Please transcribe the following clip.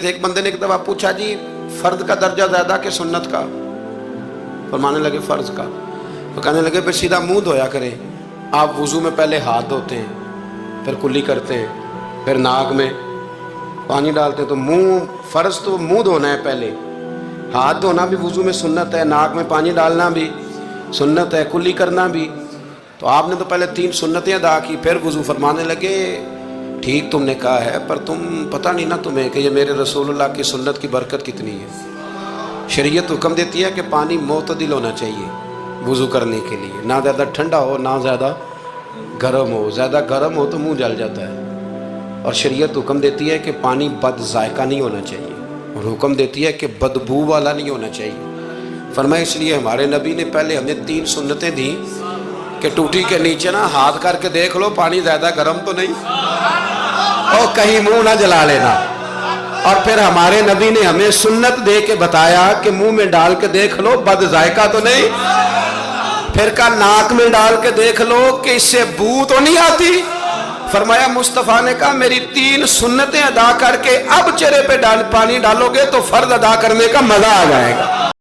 एक बंदे ने एक दफा पूछा, जी फर्द का दर्जा ज्यादा कि सुन्नत का? फरमाने लगे फर्ज का। तो कहने लगे फिर सीधा मुंह धोया करें। आप वुजू में पहले हाथ धोते हैं, फिर कुल्ली करते हैं, फिर नाक में पानी डालते हैं। तो मुंह, फर्ज तो मुंह धोना है पहले, हाथ धोना भी वुजू में सुन्नत है, नाक में पानी डालना भी सुन्नत है, कुल्ली करना भी। तो आपने तो पहले 3 सुन्नतें अदा की, फिर वुजू। फरमाने लगे ठीक तुमने कहा है, पर तुम पता नहीं ना तुम्हें कि ये मेरे रसूलुल्लाह की सुन्नत की बरकत कितनी है। शरीयत हुक्म देती है कि पानी मोतदिल होना चाहिए वुजू करने के लिए, ना ज़्यादा ठंडा हो ना ज़्यादा गर्म हो। ज़्यादा गर्म हो तो मुंह जल जाता है। और शरीयत हुक्म देती है कि पानी बद जायका नहीं होना चाहिए, और हुक्म देती है कि बदबू वाला नहीं होना चाहिए। फरमाया इसलिए हमारे नबी ने पहले हमें 3 सुन्नतें दी कि टूटी के नीचे ना हाथ करके देख लो पानी ज़्यादा गर्म तो नहीं, और कहीं मुंह ना जला लेना। और फिर हमारे नबी ने हमें सुन्नत दे के बताया कि मुंह में डाल के देख लो बद जायका तो नहीं। फिर का नाक में डाल के देख लो कि इससे बू तो नहीं आती। फरमाया मुस्तफ़ा ने कहा मेरी 3 सुन्नतें अदा करके अब चेहरे पे पानी डालोगे तो फर्ज अदा करने का मजा आ जाएगा।